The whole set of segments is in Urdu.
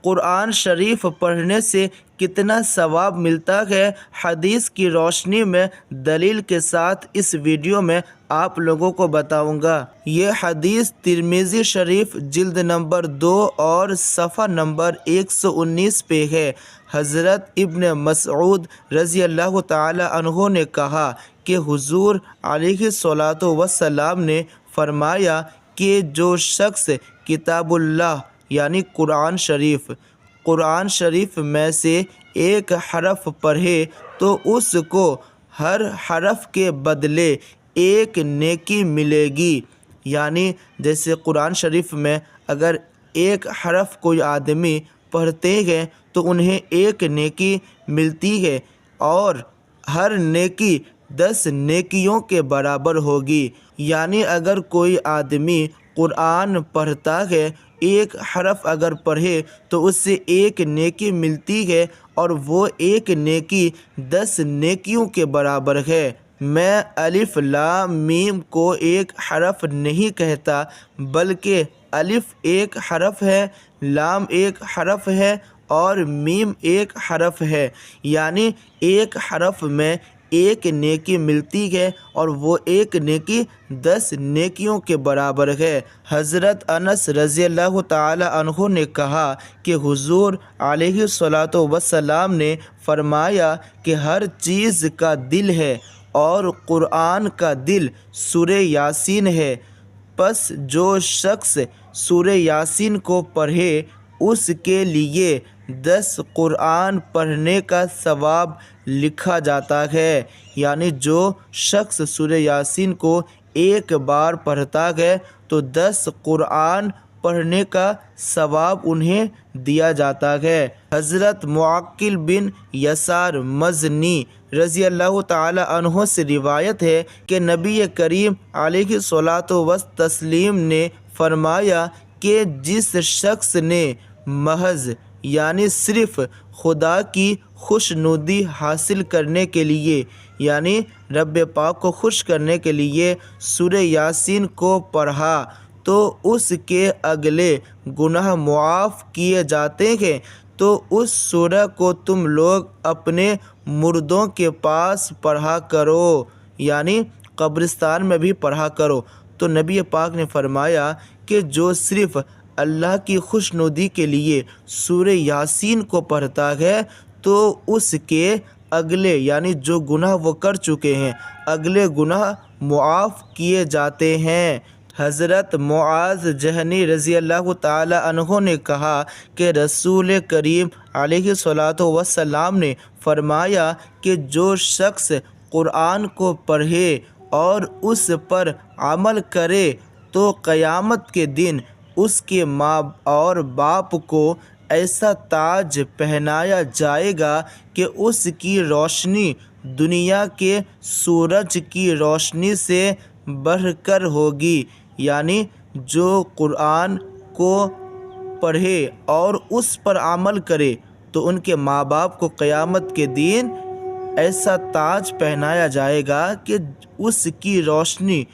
قرآن شریف پڑھنے سے کتنا ثواب ملتا ہے، حدیث کی روشنی میں دلیل کے ساتھ اس ویڈیو میں آپ لوگوں کو بتاؤں گا۔ یہ حدیث ترمذی شریف جلد نمبر 2 اور صفحہ نمبر 119 پہ ہے۔ حضرت ابن مسعود رضی اللہ تعالی عنہ نے کہا کہ حضور علیہ الصلوۃ والسلام نے فرمایا کہ جو شخص کتاب اللہ یعنی قرآن شریف میں سے ایک حرف پڑھے تو اس کو ہر حرف کے بدلے ایک نیکی ملے گی۔ یعنی جیسے قرآن شریف میں اگر ایک حرف کوئی آدمی پڑھتے ہیں تو انہیں ایک نیکی ملتی ہے، اور ہر نیکی 10 نیکیوں کے برابر ہوگی۔ یعنی اگر کوئی آدمی قرآن پڑھتا ہے، ایک حرف اگر پڑھے تو اس سے ایک نیکی ملتی ہے، اور وہ ایک نیکی 10 نیکیوں کے برابر ہے۔ میں الف لام میم کو ایک حرف نہیں کہتا، بلکہ الف ایک حرف ہے، لام ایک حرف ہے اور میم ایک حرف ہے۔ یعنی ایک حرف میں ایک نیکی ملتی ہے، اور وہ ایک نیکی 10 نیکیوں کے برابر ہے۔ حضرت انس رضی اللہ تعالی عنہ نے کہا کہ حضور علیہ الصلوۃ والسلام نے فرمایا کہ ہر چیز کا دل ہے، اور قرآن کا دل سورہ یاسین ہے۔ پس جو شخص سورہ یاسین کو پڑھے اس کے لیے 10 قرآن پڑھنے کا ثواب لکھا جاتا ہے۔ یعنی جو شخص سورہ یاسین کو ایک بار پڑھتا ہے تو 10 قرآن پڑھنے کا ثواب انہیں دیا جاتا ہے۔ حضرت معقل بن یسار مزنی رضی اللہ تعالی عنہ سے روایت ہے کہ نبی کریم علیہ الصلوۃ والتسلیم نے فرمایا کہ جس شخص نے محض یعنی صرف خدا کی خوشنودی حاصل کرنے کے لیے، یعنی رب پاک کو خوش کرنے کے لیے سورہ یاسین کو پڑھا تو اس کے اگلے گناہ معاف کیے جاتے ہیں، تو اس سورہ کو تم لوگ اپنے مردوں کے پاس پڑھا کرو، یعنی قبرستان میں بھی پڑھا کرو۔ تو نبی پاک نے فرمایا کہ جو صرف اللہ کی خوشنودی کے لیے سورہ یاسین کو پڑھتا ہے تو اس کے اگلے یعنی جو گناہ وہ کر چکے ہیں اگلے گناہ معاف کیے جاتے ہیں۔ حضرت معاذ جہنی رضی اللہ تعالی عنہ نے کہا کہ رسول کریم علیہ الصلوۃ والسلام نے فرمایا کہ جو شخص قرآن کو پڑھے اور اس پر عمل کرے تو قیامت کے دن اس کے ماں اور باپ کو ایسا تاج پہنایا جائے گا کہ اس کی روشنی دنیا کے سورج کی روشنی سے بڑھ کر ہوگی۔ یعنی جو قرآن کو پڑھے اور اس پر عمل کرے تو ان کے ماں باپ کو قیامت کے دن ایسا تاج پہنایا جائے گا کہ اس کی روشنی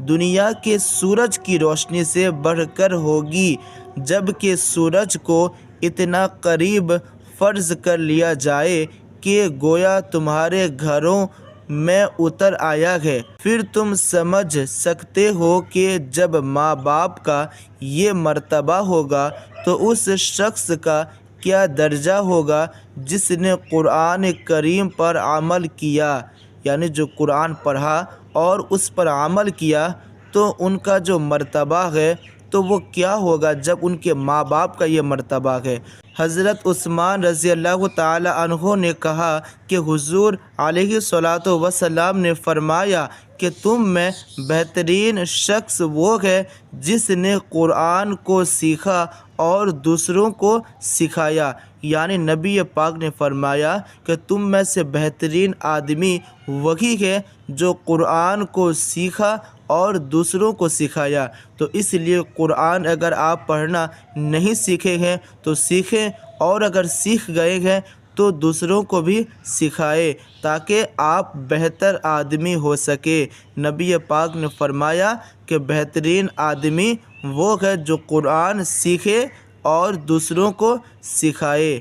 دنیا کے سورج کی روشنی سے بڑھ کر ہوگی، جبکہ سورج کو اتنا قریب فرض کر لیا جائے کہ گویا تمہارے گھروں میں اتر آیا ہے۔ پھر تم سمجھ سکتے ہو کہ جب ماں باپ کا یہ مرتبہ ہوگا تو اس شخص کا کیا درجہ ہوگا جس نے قرآن کریم پر عمل کیا۔ یعنی جو قرآن پڑھا اور اس پر عمل کیا تو ان کا جو مرتبہ ہے تو وہ کیا ہوگا جب ان کے ماں باپ کا یہ مرتبہ ہے۔ حضرت عثمان رضی اللہ تعالی عنہ نے کہا کہ حضور علیہ الصلوۃ والسلام نے فرمایا کہ تم میں بہترین شخص وہ ہے جس نے قرآن کو سیکھا اور دوسروں کو سکھایا۔ یعنی نبی پاک نے فرمایا کہ تم میں سے بہترین آدمی وہی ہے جو قرآن کو سیکھا اور دوسروں کو سکھایا۔ تو اس لیے قرآن اگر آپ پڑھنا نہیں سیکھے ہیں تو سیکھیں، اور اگر سیکھ گئے ہیں تو دوسروں کو بھی سکھائے تاکہ آپ بہتر آدمی ہو سکے۔ نبی پاک نے فرمایا کہ بہترین آدمی وہ ہے جو قرآن سیکھے اور دوسروں کو سکھائے۔